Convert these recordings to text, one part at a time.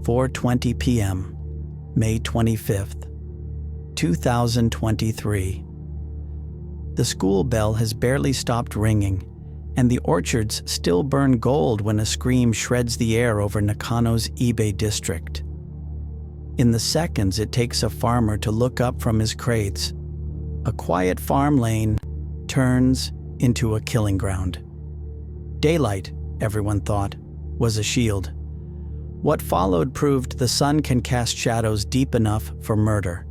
4:20 p.m., May 25th, 2023. The school bell has barely stopped ringing, and the orchards still burn gold when a scream shreds the air over Nakano's Ibe district. In the seconds it takes a farmer to look up from his crates, a quiet farm lane turns into a killing ground. Daylight, everyone thought, was a shield. What followed proved the sun can cast shadows deep enough for murder.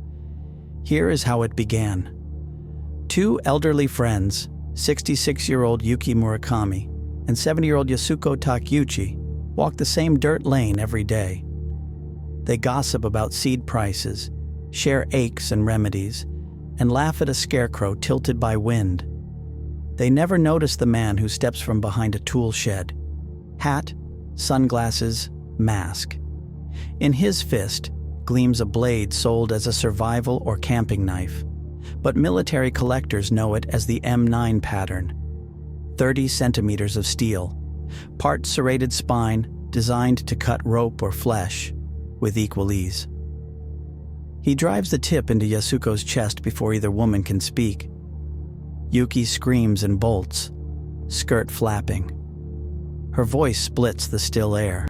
Here is how it began. Two elderly friends, 66-year-old Yuki Murakami and 70-year-old Yasuko Takeuchi, walk the same dirt lane every day. They gossip about seed prices, share aches and remedies, and laugh at a scarecrow tilted by wind. They never notice the man who steps from behind a tool shed. Hat, sunglasses, mask. In his fist gleams a blade sold as a survival or camping knife, but military collectors know it as the M9 pattern. 30 centimeters of steel, part serrated spine designed to cut rope or flesh with equal ease. He drives the tip into Yasuko's chest before either woman can speak. Yuki screams and bolts, skirt flapping. Her voice splits the still air.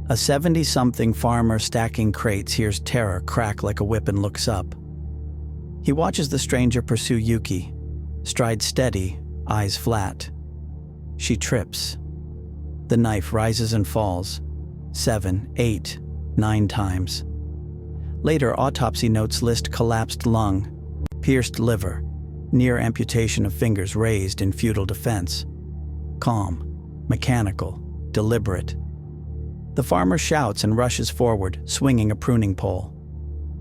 A 70-something farmer stacking crates hears terror crack like a whip and looks up. He watches the stranger pursue Yuki, stride steady, eyes flat. She trips. The knife rises and falls, 7, 8, 9 times. Later, autopsy notes list collapsed lung, pierced liver, near amputation of fingers raised in futile defense. Calm, mechanical, deliberate. The farmer shouts and rushes forward, swinging a pruning pole.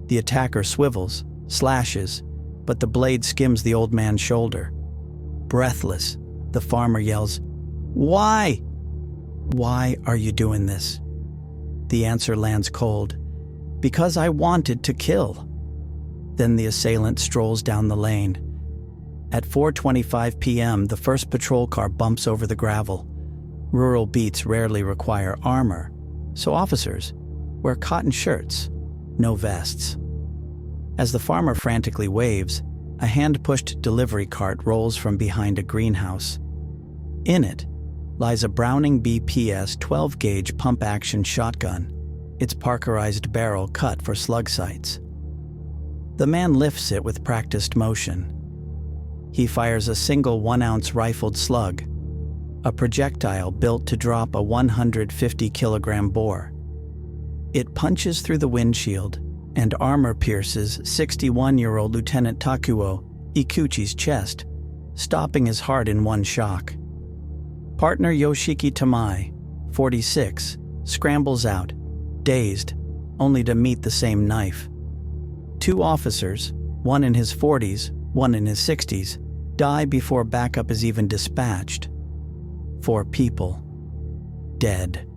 The attacker swivels, slashes, but the blade skims the old man's shoulder. Breathless, the farmer yells, "Why? Why are you doing this?" The answer lands cold. "Because I wanted to kill." Then the assailant strolls down the lane. At 4:25 p.m., the first patrol car bumps over the gravel. Rural beats rarely require armor, so officers wear cotton shirts, no vests. As the farmer frantically waves, a hand-pushed delivery cart rolls from behind a greenhouse. In it lies a Browning BPS 12-gauge pump-action shotgun, its Parkerized barrel cut for slug sights. The man lifts it with practiced motion. He fires a single 1-ounce rifled slug, a projectile built to drop a 150-kilogram bore. It punches through the windshield and armor pierces 61-year-old Lieutenant Takuo Ikuchi's chest, stopping his heart in one shock. Partner Yoshiki Tamai, 46, scrambles out, dazed, only to meet the same knife. Two officers, one in his 40s, one in his 60s, die before backup is even dispatched. 4 people, dead.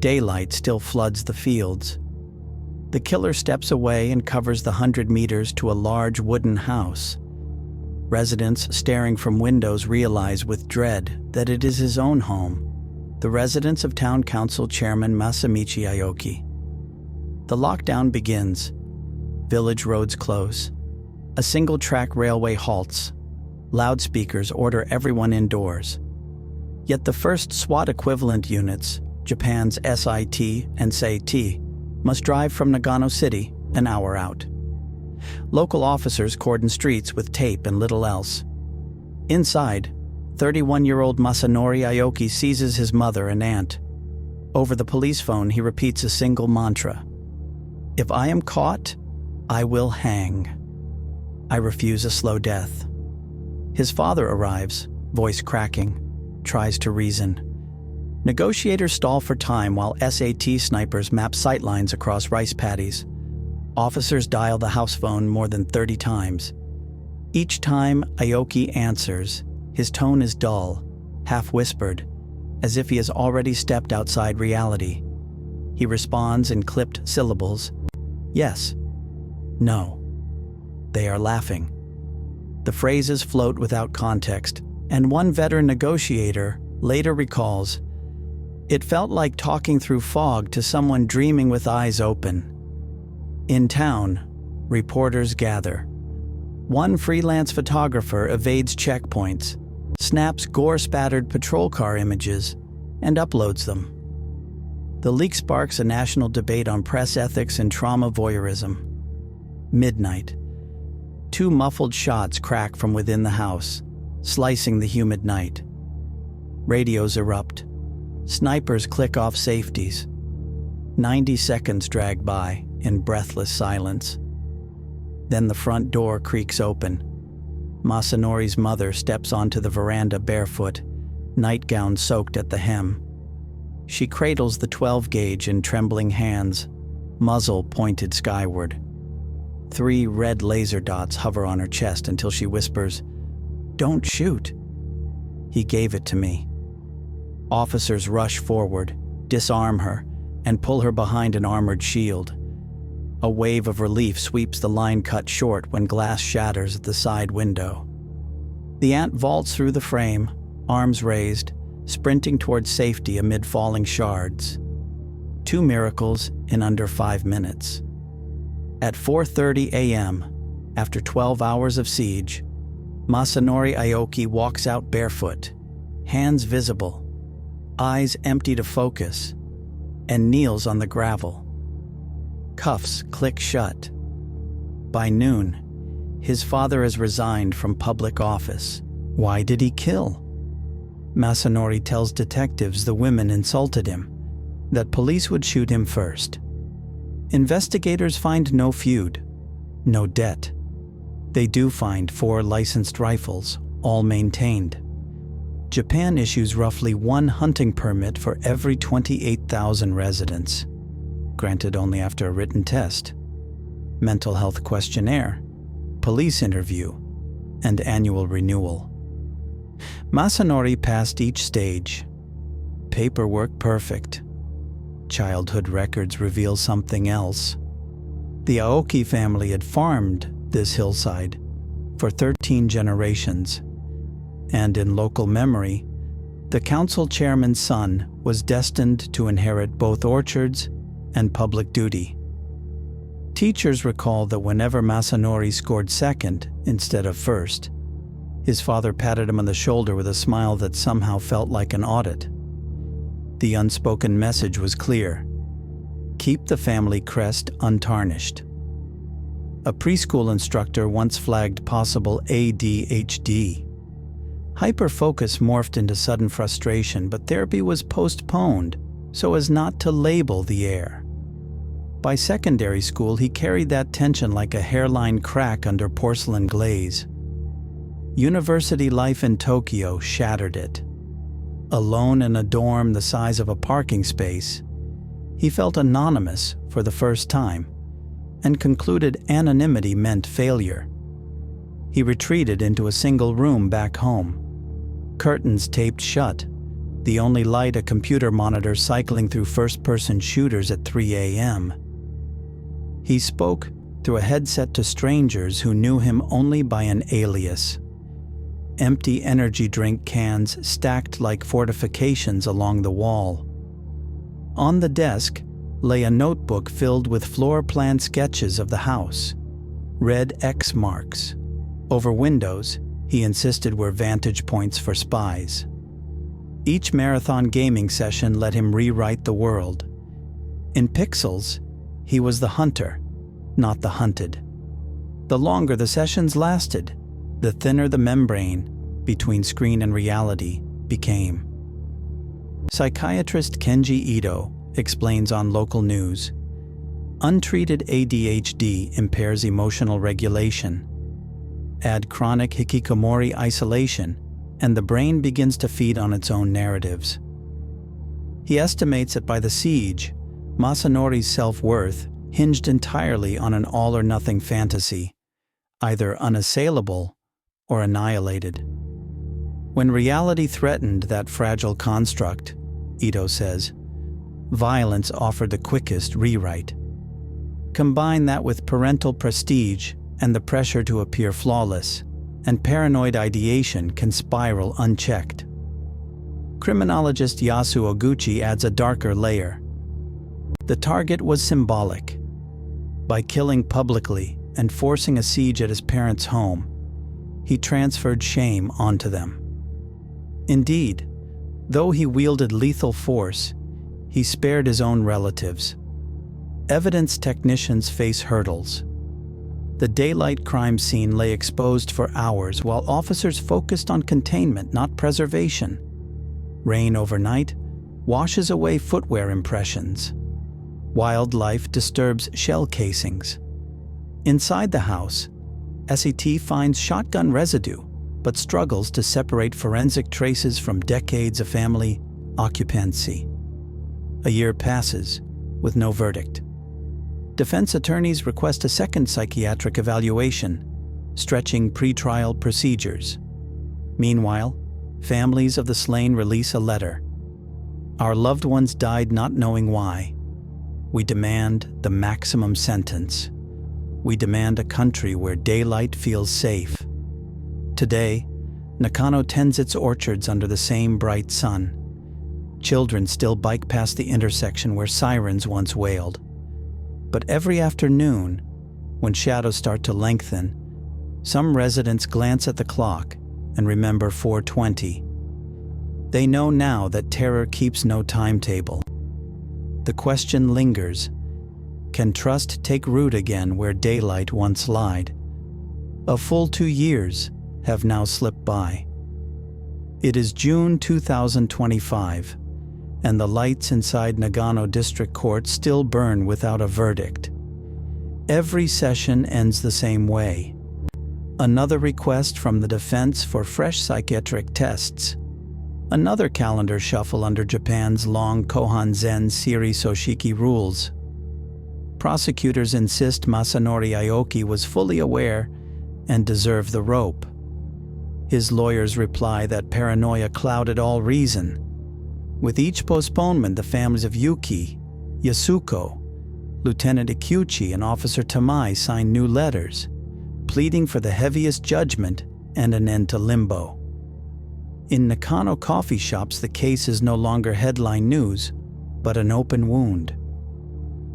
Daylight still floods the fields. The killer steps away and covers the 100 meters to a large wooden house. Residents staring from windows realize with dread that it is his own home, the residence of Town Council Chairman Masamichi Aoki. The lockdown begins. Village roads close. A single-track railway halts. Loudspeakers order everyone indoors. Yet the first SWAT-equivalent units, Japan's SIT and SAT, must drive from Nagano City, an hour out. Local officers cordon streets with tape and little else. Inside, 31-year-old Masanori Aoki seizes his mother and aunt. Over the police phone, he repeats a single mantra. "If I am caught, I will hang. I refuse a slow death." His father arrives, voice cracking, tries to reason. Negotiators stall for time while SAT snipers map sightlines across rice paddies. Officers dial the house phone more than 30 times. Each time Aoki answers, his tone is dull, half-whispered, as if he has already stepped outside reality. He responds in clipped syllables. Yes. No. They are laughing. The phrases float without context, and one veteran negotiator later recalls, It felt like talking through fog to someone dreaming with eyes open. In town, reporters gather. One freelance photographer evades checkpoints, snaps gore-spattered patrol car images, and uploads them. The leak sparks a national debate on press ethics and trauma voyeurism. Midnight. 2 muffled shots crack from within the house, slicing the humid night. Radios erupt. Snipers click off safeties. 90 seconds drag by in breathless silence. Then the front door creaks open. Masanori's mother steps onto the veranda barefoot, nightgown soaked at the hem. She cradles the 12-gauge in trembling hands, muzzle pointed skyward. 3 red laser dots hover on her chest until she whispers, "Don't shoot." He gave it to me. Officers rush forward, disarm her, and pull her behind an armored shield. A wave of relief sweeps the line cut short when glass shatters at the side window. The aunt vaults through the frame, arms raised, sprinting towards safety amid falling shards. 2 miracles in under 5 minutes. At 4:30 a.m., after 12 hours of siege, Masanori Aoki walks out barefoot, hands visible, eyes empty to focus, and kneels on the gravel. Cuffs click shut. By noon, his father has resigned from public office. Why did he kill? Masanori tells detectives the women insulted him, that police would shoot him first. Investigators find no feud, no debt. They do find 4 licensed rifles, all maintained. Japan issues roughly 1 hunting permit for every 28,000 residents, granted only after a written test, mental health questionnaire, police interview, and annual renewal. Masanori passed each stage. Paperwork perfect. Childhood records reveal something else. The Aoki family had farmed this hillside for 13 generations, and in local memory, the council chairman's son was destined to inherit both orchards and public duty. Teachers recall that whenever Masanori scored second instead of first, his father patted him on the shoulder with a smile that somehow felt like an audit. The unspoken message was clear: keep the family crest untarnished. A preschool instructor once flagged possible ADHD. Hyperfocus morphed into sudden frustration, but therapy was postponed so as not to label the heir. By secondary school, he carried that tension like a hairline crack under porcelain glaze. University life in Tokyo shattered it. Alone in a dorm the size of a parking space, he felt anonymous for the first time and concluded anonymity meant failure. He retreated into a single room back home. Curtains taped shut, the only light a computer monitor cycling through first-person shooters at 3 a.m. He spoke through a headset to strangers who knew him only by an alias. Empty energy drink cans stacked like fortifications along the wall. On the desk lay a notebook filled with floor plan sketches of the house, red X marks. Over windows, he insisted, were vantage points for spies. Each marathon gaming session let him rewrite the world. In pixels, he was the hunter, not the hunted. The longer the sessions lasted, the thinner the membrane between screen and reality became. Psychiatrist Kenji Ito explains on local news, untreated ADHD impairs emotional regulation. Add chronic hikikomori isolation, and the brain begins to feed on its own narratives. He estimates that by the siege, Masanori's self-worth hinged entirely on an all-or-nothing fantasy, either unassailable or annihilated. When reality threatened that fragile construct, Ito says, violence offered the quickest rewrite. Combine that with parental prestige and the pressure to appear flawless, and paranoid ideation can spiral unchecked. Criminologist Yasu Oguchi adds a darker layer. The target was symbolic. By killing publicly and forcing a siege at his parents' home, he transferred shame onto them. Indeed, though he wielded lethal force, he spared his own relatives. Evidence technicians face hurdles. The daylight crime scene lay exposed for hours while officers focused on containment, not preservation. Rain overnight washes away footwear impressions. Wildlife disturbs shell casings. Inside the house, SET finds shotgun residue, but struggles to separate forensic traces from decades of family occupancy. A year passes with no verdict. Defense attorneys request a second psychiatric evaluation, stretching pretrial procedures. Meanwhile, families of the slain release a letter. Our loved ones died not knowing why. We demand the maximum sentence. We demand a country where daylight feels safe. Today, Nakano tends its orchards under the same bright sun. Children still bike past the intersection where sirens once wailed. But every afternoon, when shadows start to lengthen, some residents glance at the clock and remember 4:20. They know now that terror keeps no timetable. The question lingers: can trust take root again where daylight once lied? A full 2 years have now slipped by. It is June 2025, and the lights inside Nagano District Court still burn without a verdict. Every session ends the same way. Another request from the defense for fresh psychiatric tests. Another calendar shuffle under Japan's long Kohan Zen Siri Soshiki rules. Prosecutors insist Masanori Aoki was fully aware and deserved the rope. His lawyers reply that paranoia clouded all reason. With each postponement, the families of Yuki, Yasuko, Lieutenant Ikuchi, and Officer Tamai sign new letters, pleading for the heaviest judgment and an end to limbo. In Nakano coffee shops, the case is no longer headline news, but an open wound.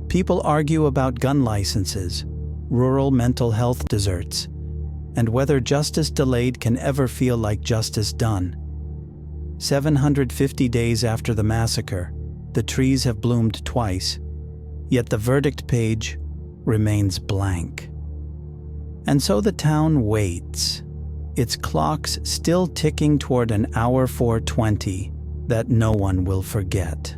People argue about gun licenses, rural mental health deserts, and whether justice delayed can ever feel like justice done. 750 days after the massacre, the trees have bloomed twice, yet the verdict page remains blank. And so the town waits, its clocks still ticking toward an hour 4:20 that no one will forget.